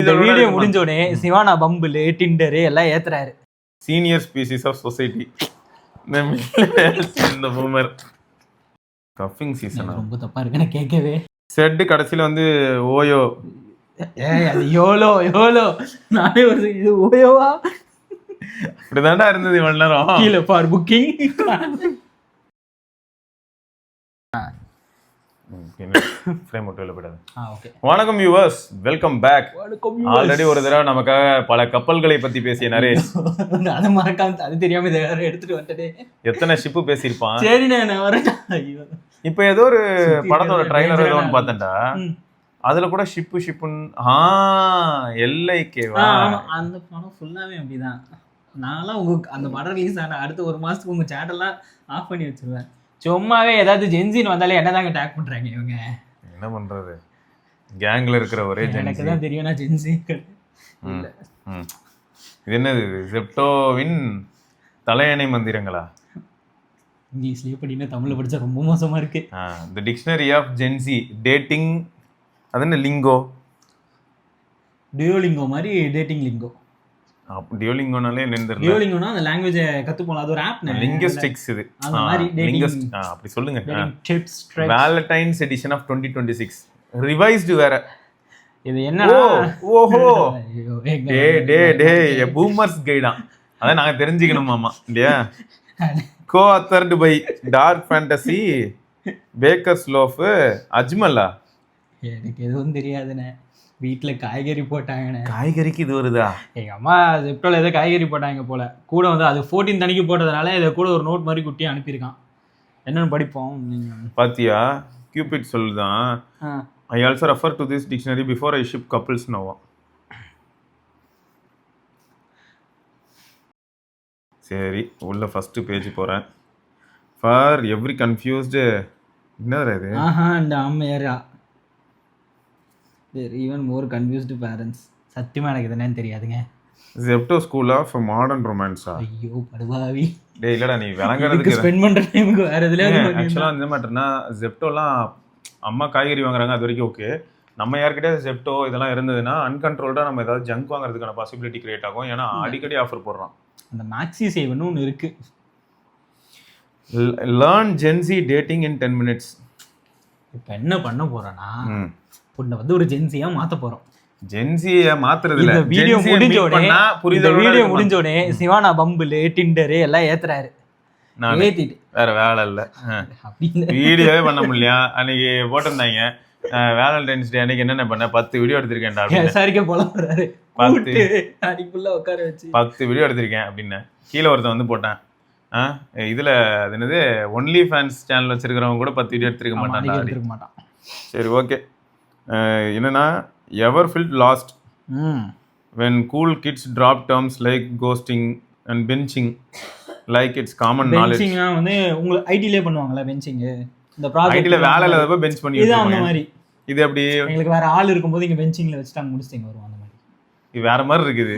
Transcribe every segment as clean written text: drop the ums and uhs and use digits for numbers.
இந்த வீடியோ முடிஞ்சோடனே Siwana bumble Tinder எல்லாம் ஏத்துறாரு. சீனியர் ஸ்பீசிஸ் ஆஃப் சொசைட்டி இந்த பூமர் கஃபிங் சீசன் ரொம்ப தப்பா இருக்குன்னு கேட்கவே. செட் கடைசியில வந்து ஓயோ அது யோலோ யோலோ நானே ஒரு இது ஓயோவா இப்படிதாண்டா இருந்தது இவ்வளவு நேரம். கீழே ஃபார் புக்கிங். வணக்கம் வியூவர்ஸ், வெல்கம் பேக். ஆல்ரெடி ஒரு தடவை நமக்காக பல கப்பல்களை பத்தி பேசிய நரேஷ், அதை மறக்காம அது தெரியாம இதை எடுத்துட்டு வந்துட்டே எத்தனை ஷிப்பு பேசியிருப்பான். சரி நான் வரேன். இப்ப ஏதோ ஒரு படத்தோட ட்ரைலர் ஏதோ ஒன்று பார்த்தேன்டா, அதுல கூட ஷிப்புன்னு எல்லைக்கேவா அந்த படம் ஃபுல்லாவே அப்படிதான். நான்லாம் உங்க அந்த படம் ரிலீஸ் ஆன அடுத்த ஒரு மாசத்துக்கு உங்க சேட்டெல்லாம் ஆஃப் பண்ணி வச்சிருவேன். சும்மாவே ஏதாவது ஜென்சின்னு வந்தாலே என்னதாங்க டேக் பண்றாங்க இவங்க. என்ன பண்றது, கேங்ல இருக்கிற ஒரே எனக்கு தான் தெரியும் நான் ஜென்சி. இது என்னது, ஜெப்டோவின் தலையணை மந்திரங்களா? இங்கிலீஷ்லயே படினா தமிழ்ல படிச்சா ரொம்ப மோசமா இருக்கு. தி டிக்ஷனரி ஆஃப் ஜென்சி டேட்டிங், அது என்ன லிங்கோ? டியோலிங்கோ மாதிரி டேட்டிங் லிங்கோ. டியோலிங்கோனாலே என்னன்னு தெரியல. டியோலிங்கோனா அந்த லாங்குவேஜை கத்துப்போலாம், அது ஒரு ஆப். லிங்குஸ்டிக்ஸ் இது அந்த மாதிரி லிங்குஸ்ட் அப்படி சொல்லுங்க. Tips Valentine's edition of 2026 revised வேற. இது என்னன்னா ஓஹோ டே பூமர்ஸ் கைடா, அத நாங்க தெரிஞ்சுக்கணுமாமா இல்லையா? Co-authored by dark fantasy bakers loaf அஜ்மலா. எனக்கு எதுவும் தெரியாதுண்ணே. வீட்டில் காய்கறி போட்டாங்கண்ணே. காய்கறிக்கு இது வருதா? எங்கள் அம்மா ஜெப்டோவில் ஏதோ காய்கறி போட்டாங்க போல். கூட வந்து அது 14 அன்னைக்கு போட்டதுனால இதை கூட ஒரு நோட் மாதிரி குட்டி அனுப்பியிருக்கான். என்னென்னு படிப்போம் நீங்கள் பாத்தியா? கியூபிட் சொல்லுதான், I also refer to this dictionary before I ship couples நோவா. சரி, உள்ள ஃபர்ஸ்ட் பேஜ் போகிறேன். ஃபார் எவ்ரி கன்ஃபியூஸ்டு என்னது இது? இந்த அம்மையாரா ஈவன் மோர் கன்ஃபியூஸ்டு பேரண்ட்ஸ். சத்தியமாக எனக்கு என்னன்னு தெரியாதுங்க. ஜெப்டோ ஸ்கூல் ஆஃப் மாடர்ன் ரொமான்ஸா? ஐயோ படுவாவி. டேய் இல்லடா, நீ விளங்குறதுக்கு ஸ்பெண்ட் பண்ற டைமுக்கு வேற எதுலயா? ஆக்சுவலாக இந்த மாட்டேன்னா ஜெப்டோலாம் அம்மா காய்கறி வாங்குறாங்க, அது வரைக்கும் ஓகே. நம்ம யார்கிட்டே ஜெப்டோ இதெல்லாம் இருந்ததுன்னா அன்கண்ட்ரோல்டாக நம்ம ஏதாவது ஜங்க் வாங்குறதுக்கான பாசிபிலிட்டி கிரியேட் ஆகும். ஏன்னா அடிக்கடி ஆஃபர் போடுறான். அந்த மேக்ஸி சேவ்னு ஒன்று இருக்கு. லேர்ன் ஜென்சி டேட்டிங் இன் 10 minutes. இப்போ என்ன பண்ண போறேன்னா, பொண்ணை வந்து ஒரு ஜென்சியா மாத்த போறோம். ஜென்சியை மாத்துறது இல்ல, வீடியோ முடிஞ்சோடனே சிவானா பம்பிள் டிண்டர் எல்லாம் ஏத்துறாரு. நான் ஏத்திட்டு வேற வேலை இல்ல, வீடியோவே பண்ண முடியல. அன்னைக்கு போட்டிருந்தாங்க வேலண்டைன்ஸ் டே அன்னைக்கு என்னென்ன பண்ண 10 வீடியோ எடுத்திருக்கேன்டா. சரிக்க போல போறாரு 10 வீடியோ எடுத்திருக்கேன் அப்படின்னு கீழே ஒருத்தன் வந்து போட்டேன். இதுல அது என்னது, ஒன்லி ஃபேன்ஸ் சேனல் வச்சிருக்கிறவங்க கூட 10 வீடியோ எடுத்திருக்க மாட்டான். சரி ஓகே. என்னன்னா, ever field last when cool kids drop terms like ghosting and benching like it's common knowledge. பெஞ்சிங்னா வந்து உங்க ஐடியிலே பண்ணுவாங்கல பெஞ்சிங். இந்த ப்ராஜெக்ட் ஐடில வேலையில அப்ப பெஞ்ச் பண்ணி இது அந்த மாதிரி. இது அப்படி உங்களுக்கு வேற ஆள் இருக்கும்போது இங்க பெஞ்சிங்ல வச்சிட்டாங்க முடிச்சிங்க வரும் அந்த மாதிரி. இது வேற மாதிரி இருக்குது.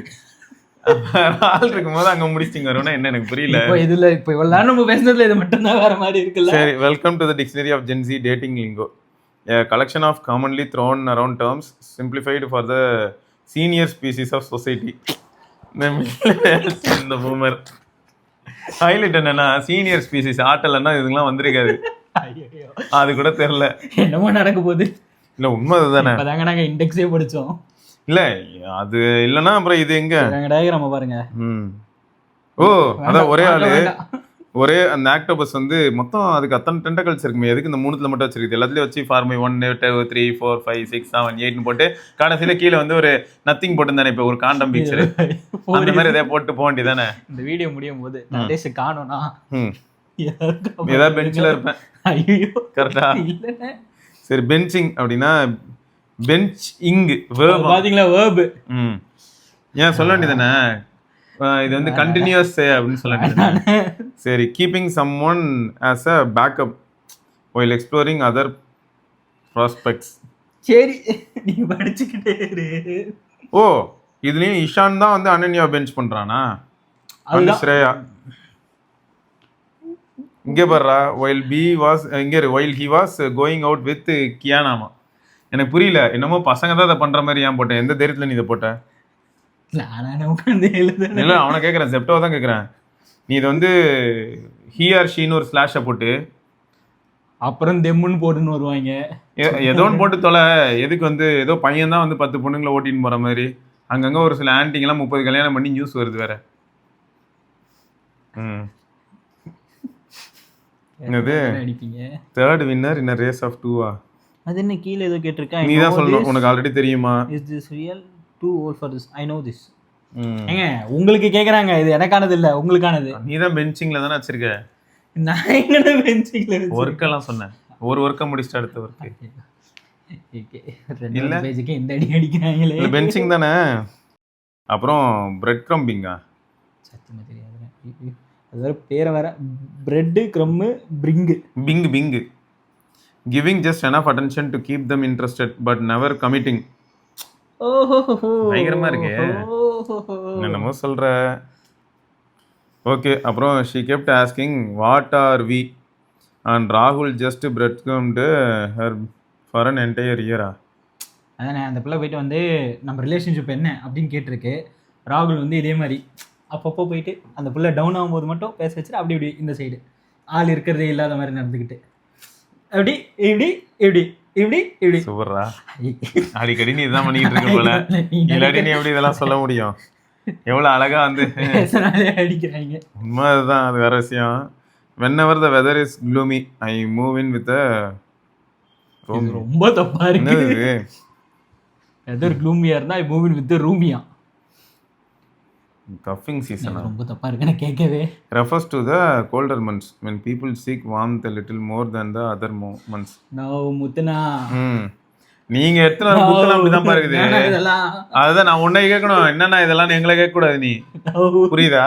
ஆள் இருக்கும்போது அங்க முடிச்சிங்க வரும்னா என்ன எனக்கு புரியல. இப்போ இதுல இப்போ இவ்வளவு நேரம் நம்ம பேசுனதுல இது மட்டும் தான் வேற மாதிரி இருக்குல்ல. சரி, welcome to the dictionary of Gen Z dating lingo. A collection of commonly thrown around terms simplified for the senior species of society. இந்த பூமர் ஹைலைட் என்னன்னா, சீனியர் ஸ்பீசிஸ் ஆட்டலன்னா இதுங்கெல்லாம் வந்திருக்காது. அது கூட தெரியல என்னமோ நடக்க போகுது. இல்ல உண்மை அதுதானே. அதாங்க நாங்க இண்டெக்ஸே படிச்சோம். இல்ல அது இல்லைன்னா அப்புறம் இது எங்க டயக்ராம் பாருங்க. ஓ அதான் ஒரே ஆளு, ஒரே அந்த ஆக்டோபஸ் வந்து மொத்தம் அதுக்கு அத்தனை டென்டக்கல்ஸ் இருக்குமே, எதுக்கு இந்த 3ல மட்டும் வச்சிருக்கு? எல்லாத்துலயும் வச்சு ஃபார்மை 1 2 3 4 5 6 7 8 போட்டு கடைசியில கீழே வந்து ஒரு நத்திங் போட்டுருந்தானே, இப்போ ஒரு காண்டம் பிக்சர் அந்த மாதிரி எதாவது போட்டு போக வேண்டியதானே. இந்த வீடியோ முடியும் போது நடேஷ் காணோம்னா ஏதாவது பெஞ்சில் இருப்பேன். ஐயோ கரெக்டா இல்ல. சரி, பெஞ்சிங் அப்படின்னா பெஞ்ச் இங் பாத்தீங்களா வேர்ப். ஏன் சொல்ல வேண்டியதானே, இது வந்து கண்டினியூஸ் அப்படின்னு சொல்ல வேண்டியது. சரி, keeping someone as a backup while exploring other prospects. சரி நீ படிச்சுக்கிட்டே இரு. ஓ இதுலயும் இஷான் தான் வந்து அனன்யா பெஞ்ச் பண்றானா? அது ஸ்ரேயா இங்கே பாரு, while he was going out with கியானாமா. எனக்கு புரியல, என்னமோ பசங்க தான் அதை பண்ற மாதிரி ஏன் போட்டேன்? எந்த தைரியத்துல நீ இதை போட்ட? நானே உட்காந்து எழுதுறேன். இல்லை அவனை கேட்குறேன், செப்டோவை தான் கேட்குறேன். நீ இதை வந்து ஹி ஆர் ஷீன்னு ஒரு ஸ்லாஷை போட்டு அப்புறம் தெம்முன்னு போட்டுன்னு வருவாங்க. ஏதோ ஒன்று போட்டு தொலை. எதுக்கு வந்து ஏதோ பையன் தான் வந்து 10 பொண்ணுங்களை ஓட்டின்னு போற மாதிரி அங்கங்க ஒரு சில ஆன்ட்டிங்கெல்லாம் 30 கல்யாணம் பண்ணி நியூஸ் வருது வேற. என்னது அடிப்பீங்க? Third winner in race of 2 அது என்ன கீழே ஏதோ கேட்டிருக்கா? நீ தான் சொல்லணும், உனக்கு ஆல்ரெடி தெரியுமா? Is this real? Too old for this, I know this. ஏங்க உங்களுக்கு கேக்குறாங்க, இது எனக்கானது இல்ல உங்களுக்கானது. நீ தான் பெஞ்சிங்ல தானே வச்சிருக்க. நான் எங்கடா பெஞ்சிங்ல ஒர்க்கெல்லாம் சொன்னேன், ஒரு ஒர்க்கை முடிச்சுட்டு அடுத்த ஒர்க்கு இல்ல பேஜுக்கு இந்த அடி அடிக்கிறாங்களே. இல்லை பெஞ்சிங் தானே. அப்புறம் பிரெட் க்ரம்பிங்கா? சத்தியமா தெரியாது, அது வேற பேரை வேற. Breadcrumbing giving just enough attention to keep them interested but never committing. பயங்கரமா இருக்கு, என்னமோ சொல்ற. ஓகே, அப்புறம் she kept asking what are we and ராகுல் just breadcrumbed her for an entire இயரா. அதானே அந்த பிள்ளை போயிட்டு வந்து நம்ம ரிலேஷன்ஷிப் என்ன அப்படின்னு கேட்டிருக்கு. ராகுல் வந்து இதே மாதிரி அப்பப்போ போயிட்டு அந்த பிள்ளை டவுன் ஆகும்போது மட்டும் பேச வச்சுட்டு அப்படி இப்படி இந்த சைடு ஆள் இருக்கிறதே இல்லாத மாதிரி நடந்துக்கிட்டு அப்படி இப்படி இப்படி இப்படி இப்படி. சூப்பரா, அடிக்கடி நீ இதான் பண்ணிக்கிட்டு இருக்க போல. இல்லாட்டி நீ எப்படி இதெல்லாம் சொல்ல முடியும்? எவ்வளோ அழகா வந்து அடிக்கிறாங்க. உண்மை அதுதான், அது வேற விஷயம். whenever the weather is gloomy I move in with a ரொம்ப தப்பா இருக்கு. வெதர் க்ளூமியா இருந்தா ஐ மூவ் இன் வித் ரூமியா. கஃபிங் சீசன் ரொம்ப தப்பா இருக்கு நான் கேட்கவே. refers to the colder months when people seek warmth a little more than the other months. No முத்துனா நீங்க எத்தனை புத்தகம் அப்படிதான் இருக்குது. அதுதான் நான் உன்னை கேட்கணும், என்னன்னா இதெல்லாம் எங்களை கேட்க கூடாது. நீ புரியுதா?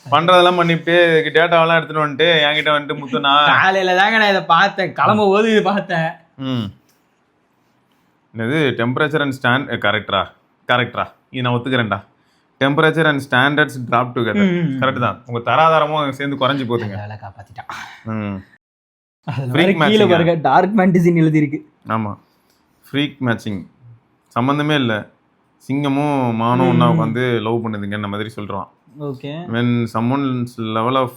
பண்றதெல்லாம் பண்ணிட்டு டேட்டாவெல்லாம் எடுத்துட்டு வந்துட்டு என்கிட்ட வந்துட்டு முத்துனா காலையில தாங்க நான் இதை பார்த்தேன், கிளம்பும் போது இது பார்த்தேன். இது டெம்பரேச்சர் அண்ட் கரெக்டா இது நான் ஒத்துக்கிறேன்டா. Temperature and standards drop together. Correct தான், உங்க தராதாரமும் சேர்ந்து குறைஞ்சு போகுதுங்க. வேலை காப்பாத்திட்டான். கீழே பாருங்க டார்க் ஃபேண்டசின்னு எழுதி இருக்கு. ஆமா, ஃப்ரீக் மேட்சிங் சம்பந்தமே இல்லை. சிங்கமும் மானும் ஒன்னா உட்காந்து லவ் பண்ணுதுங்க அந்த மாதிரி சொல்றான். Okay, when someone's level of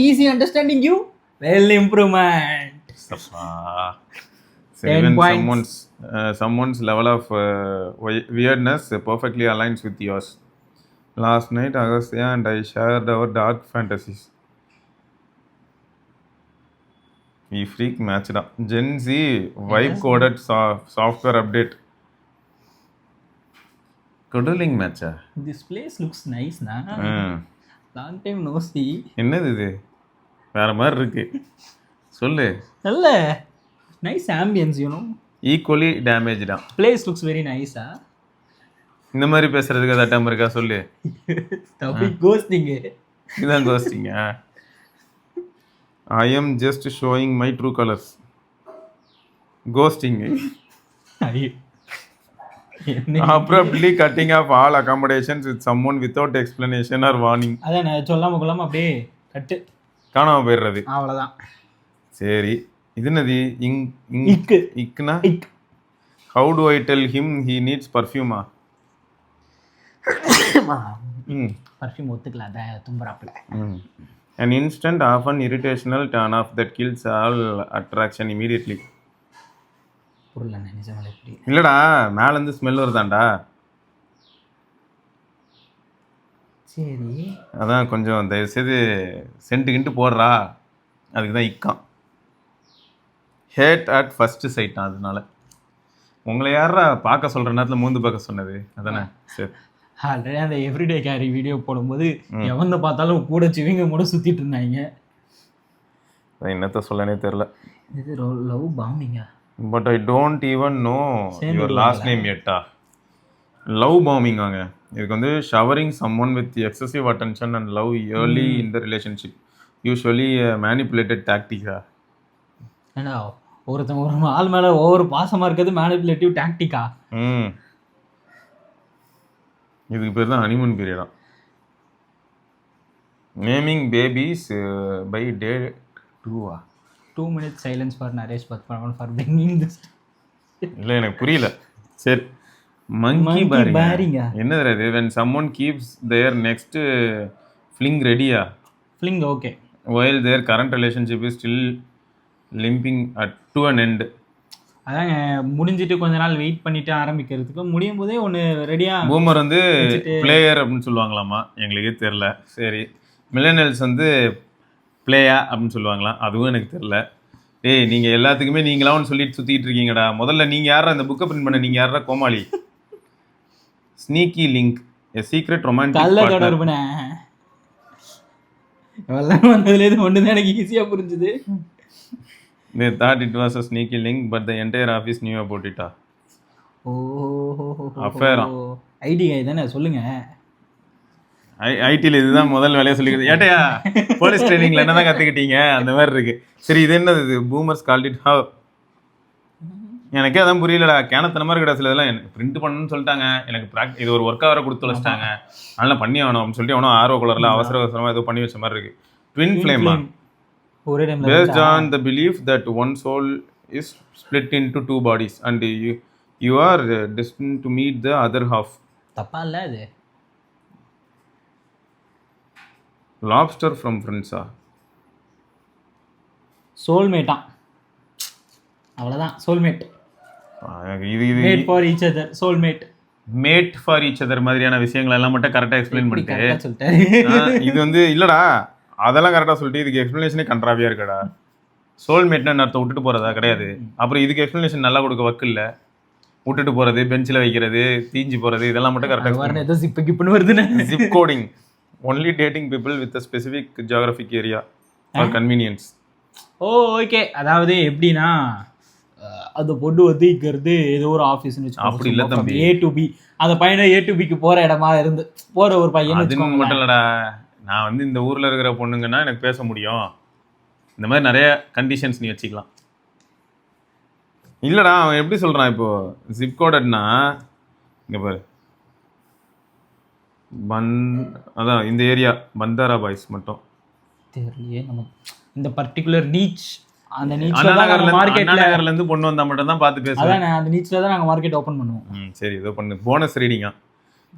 easy understanding you well improvement. When someone's level of weirdness perfectly aligns with yours. Last night Agastya and I shared our dark fantasies. We freak matched up. Gen Z vibe coded software update. Cuddling match. This place looks nice na. Long time no see. என்னது இது வேற மாதிரி இருக்கு சொல்லு. நல்ல nice ambience, you know. Equally damaged. Place looks very nice. இந்த மாதிரி பேசுறதுக்கு ஏதாவது டைம் இருக்கா சொல்லு. Topic ghosting. இதான் ghosting. I am just showing my true colors. Ghosting. Abruptly cutting off all accommodations with someone without explanation or warning. அதான் சொல்லாம கொள்ளாம அப்படியே கட்டு காணாம போயிடுறது. அவ்வளவுதான். சரி, இது என்னது? இக்னா how do I tell him he needs perfume? Perfume ஒத்துக்கலாம், அத தும்பறாப்ல. An instant often irritational turn off that kills all attraction immediately. புரியல நிஜமாலே இப்படி இல்லடா, மேல இருந்து ஸ்மெல் வருதாண்டா. சரி, அதான் கொஞ்சம் தயவு செய்து சென்ட்டுக்கிட்டு போடுறா, அதுக்கு தான் இக்கான். Hate at first sight. அதனால உங்களை யாரா பார்க்க சொல்ற நேரத்தில் மூந்து பார்க்க சொன்னது அதானே? சரி, ஆல்ரெடி அந்த எவ்ரிடே கேரி வீடியோ போடும்போது எவந்த பார்த்தாலும் கூட சிவிங்க கூட சுத்திட்டு இருந்தாங்க. என்னத்த சொல்லனே தெரியல. இது லவ் பாம்பிங்கா? But I don't even know your last name எட்டா. லவ் பாம்பிங் வாங்க. இதுக்கு வந்து showering someone with excessive attention and love early in the relationship usually manipulated டாக்டிக்கா. ஏன்னா ஒருத்தவங்க ஒரு ஆள் மேலே ஒவ்வொரு பாசமாக இருக்கிறது மேனிப்புலேட்டிவ் டாக்டிக்கா? இதுக்கு பேர் தான் ஹனிமூன் பீரியடா. Naming babies by day 2. 2 minutes silence for Naresh Pathmanabhan for bringing this. இல்லை எனக்கு புரியல. சரி, மங்கி பாரிங்க என்னது இது? when someone keeps their next fling ready-ஆ? Fling okay. while their current relationship is still limping to an end. அதாங்க முடிஞ்சிட்டு கொஞ்ச நாள் வெயிட் பண்ணிட்டு ஆரம்பிக்கிறதுக்கு முடியும் போதே ஒன்று ரெடியாக. பூமர் வந்து பிளேயர் அப்படின்னு சொல்லுவாங்களாமா, எங்களுக்கே தெரில. சரி, மில்லேனியல்ஸ் வந்து பிளேயா அப்படின்னு சொல்லுவாங்களாம், அதுவும் எனக்கு தெரில. ஏய், நீங்கள் எல்லாத்துக்குமே நீங்களாம் ஒன்று சொல்லிட்டு சுற்றிட்டு இருக்கீங்கடா. முதல்ல நீங்கள் யாரா இந்த புக்கை பிரிண்ட் பண்ண? நீங்கள் யாரா கோமாளி? Sneaky link a secret romantic கள்ள தொடர்புனே எல்லாம் வந்ததுலேருந்து ஒன்று தான் எனக்கு ஈஸியாக புரிஞ்சுது. They thought it was a sneaky link, but the entire office knew about it. அஃபேரா ஐடி தானே சொல்லுங்க. ஐடியில் இதுதான் முதல் வேலையை சொல்லிக்கிறது. ஏட்டையா போலீஸ் ட்ரைனிங்ல என்ன தான் கற்றுக்கிட்டீங்க அந்த மாதிரி இருக்கு. சரி, இது என்னது? இது பூமர்ஸ் கால்ட் இட் ஹவ். எனக்கே அதான் புரியலடா. கேனத்தனமாக இருக்கடா. சில இதெல்லாம் எனக்கு பிரிண்ட் பண்ணணும்னு சொல்லிட்டாங்க. எனக்கு இது ஒரு ஒர்க்காக வர கொடுத்து வச்சிட்டாங்க. அதெல்லாம் பண்ணி ஆகணும் அப்படின்னு சொல்லிட்டு அவனும் ஆர்வ கலரில் அவசர அவசரமாக ஏதோ பண்ணி வச்ச மாதிரி இருக்கு. Twin ஃப்ளேமா? Based on the belief that one soul is split into two bodies and you are destined to meet the other half. தப்பா இல்ல அது? Lobster from Friends. சோல்மேட்டா, அவ்வளவுதான். சோல்மேட். இது made for each other. Soulmate, made for each other மாதிரியான விஷயங்கள் எல்லாம் மட்டும் கரெக்டாக எக்ஸ்பிளைன் பண்ணிட்டு இது வந்து இல்லடா, அதெல்லாம் கரெக்டாக சொல்லிட்டு இதுக்கு எக்ஸ்பிளனேஷனே கண்ட்ராவியாக இருக்கடா. சோல்மேட்னு அர்த்தம் விட்டுட்டு போகிறதா கிடையாது. அப்புறம் இதுக்கு எக்ஸ்பிளனேஷன் நல்லா கொடுக்க வக்கு இல்லை. விட்டுட்டு போகிறது, பெஞ்சில் வைக்கிறது, தீஞ்சு போகிறது, இதெல்லாம் மட்டும் கரெக்டாக. ஏதோ ஜிப்புன்னு வருதுன்னு. Zip coding only dating people with a specific geographic area for convenience. Oh okay. அதாவது எப்படின்னா அந்த பொண்ணு வந்து இங்க இருந்து ஏதோ ஒரு ஆஃபீஸ்னு வச்சுக்கோங்க. அப்படி இல்லை தம்பி, A to B. அந்த பையனை A to Bக்கு போகிற இடமா இருந்து போகிற ஒரு பையன். அது மட்டும் இல்லைடா, நான் வந்து இந்த ஊரில் இருக்கிற பொண்ணுங்கன்னா எனக்கு பேச முடியும். இந்த மாதிரி நிறைய கண்டிஷன்ஸ் நீ வச்சுக்கலாம். இல்லைடா, அவன் எப்படி சொல்கிறான் இப்போது ஜிப்கோடட்னா இங்கே பாரு, அதான் இந்த ஏரியா பந்தாரா பாய்ஸ் மட்டும் தெரியலையே நமக்கு. இந்த பர்டிகுலர் நீச், அந்த நகர்லேருந்து பொண்ணு வந்தால் மட்டும் தான் பார்த்து பேசுவேன். அதான் அந்த நீச்சில் தான் நாங்கள் மார்க்கெட் ஓப்பன் பண்ணுவோம். சரி, ஏதோ பண்ணு. Bonus ரீடிங்கா?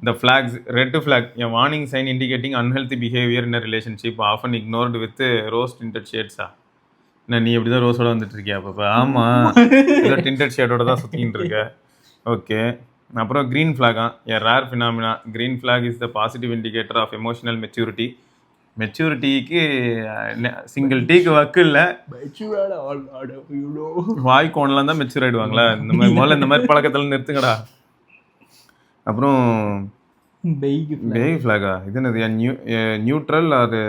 The flags, red flag, a warning sign indicating unhealthy behavior in a relationship, often ignored with rose tinted shades. நீ எப்படி தான் ரோஸோட வந்துட்டு இருக்கியா அப்போ? ஆமாம், ஏதோ டிண்டட் ஷேடோட தான் சுற்றிக்கிட்டு இருக்க. ஓகே. அப்புறம் green ஃப்ளாகா? a rare phenomena. Green flag is the positive indicator of emotional maturity. மெச்சூரிட்டிக்கு சிங்கிள் டீக்கு வக்கு இல்லை, வாய் கோணலாம் தான் மெச்சூர் ஆகிடுவாங்களா? இந்த மாதிரி முதல்ல இந்த மாதிரி பழக்கத்தில் நிறுத்துங்கடா. அப்புறம் பெய் ஃப்ளாகா? இது என்னது? Neutral or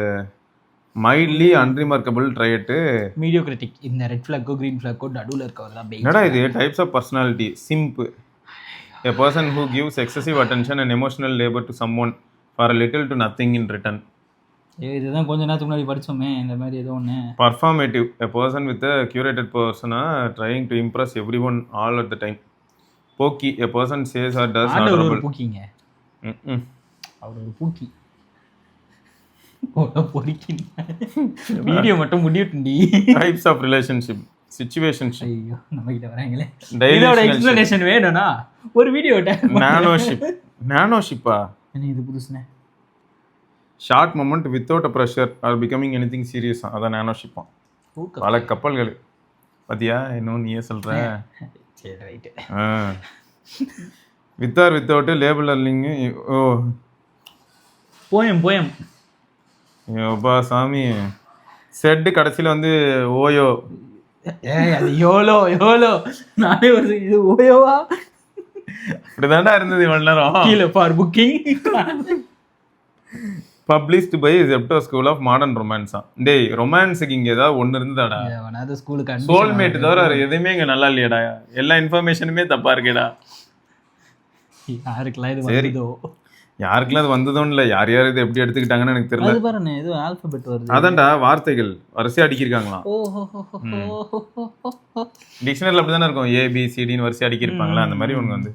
mildly unremarkable trait மீடியோக்ரிட்டிக். இந்த ரெட் ஃப்ளாக்கோ க்ரீன் ஃப்ளாக்கோ நடுவில் இருக்கவங்க பெய். என்னடா இது? Types of personality. Simp, a person who gives excessive attention and emotional labor to someone for a little to nothing in return. இதுதான் கொஞ்ச நேரத்துக்கு முன்னாடி படிச்சோமே இந்த மாதிரி ஏதோ ஒன்று. Performative, a person with a curated persona trying to impress everyone all at the time. Pokey, a person says or does honorable. பூக்கிங்க அவர் ஒரு பூக்கி. Video மட்டும் முடியட்டுண்டி. Types of relationship, situationship. ஐயோ, நம்ம கிட்ட வராங்களே. இதோட எக்ஸ்பிளனேஷன் வேணும்னா ஒரு வீடியோ. நானோஷிப்பா? என்ன இது புதுசுனே? Short moment without a pressure or becoming anything serious. அதான் நானோஷிப்பா. பல கப்பல்கள் பார்த்தியா? இன்னும் நீயே சொல்கிற. சரி, right. With or without label அல்லிங்க. Oh, poem. யோபா சாமி, செட்டு கடைசியில் வந்து ஓயோ. அது யோலோ நானே ஒரு இது ஓயோவா இப்படிதாண்டா இருந்தது இவ்வளோ நேரம். கீழே for booking. Published by Zepto school of modern ரொமான்ஸா? டேய், ரொமான்ஸுக்கு இங்கே ஏதாவது ஒன்று இருந்ததாடா? ஸ்கூலுக்கு சோல்மேட் தவிர எதுவுமே இங்கே நல்லா இல்லையாடா? எல்லா இன்ஃபர்மேஷனுமே தப்பாக இருக்கேடா. யாருக்கெல்லாம் இது வந்ததோ, யாருக்கெல்லாம் அது வந்ததோன்னு இல்லை, யார் யார் இது எப்படி எடுத்துக்கிட்டாங்கன்னு எனக்கு தெரியல. பாருங்க, ஏதோ ஆல்பபெட் வருது. அதான்டா, வார்த்தைகள் வரிசையாக அடிக்கிருக்காங்களாம். டிக்ஷனரியில் அப்படி தானே இருக்கும், ABCDன்னு வரிசை அடிக்கிருப்பாங்களா? அந்த மாதிரி ஒன்று வந்து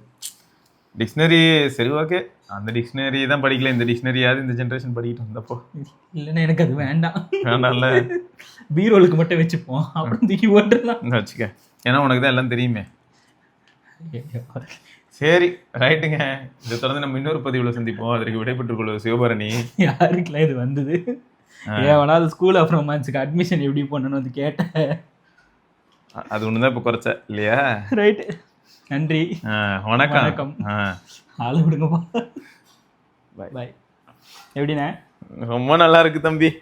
டிக்ஷனரி. சரி, ஓகே, அந்த டிக்ஷனரி தான் படிக்கல, இந்த டிக்ஷனரியாவது இந்த ஜென்ரேஷன் படிக்கிட்டு வந்தப்போ. இல்லைன்னா எனக்கு அது வேண்டாம்ல. பீரோலுக்கு மட்டும் வச்சுப்போம், அப்புறம் தூக்கி ஓட்டுலாம் வச்சுக்க. ஏன்னா உனக்கு தான் எல்லாம் தெரியுமே. சரி ரைட்டுங்க. இதை தொடர்ந்து நம்ம இன்னொரு பதிவுல சந்திப்போம். அதற்கு விடைபெற்றுக் கொள்வது சிவபரணி. யாருக்குலாம் இது வந்தது? ஏவனாவது ஸ்கூல் ஆஃப் ரொமான்ஸுக்கு அட்மிஷன் எப்படி பண்ணணும் வந்து கேட்டேன். அது ஒண்ணுதான் இப்ப குறைச்ச இல்லையா? ரைட்டு, நன்றி, வணக்கம். வணக்கம். ஆள விடுங்கப்பா. பாய். எப்படிண்ணே? ரொம்ப நல்லா இருக்கு தம்பி.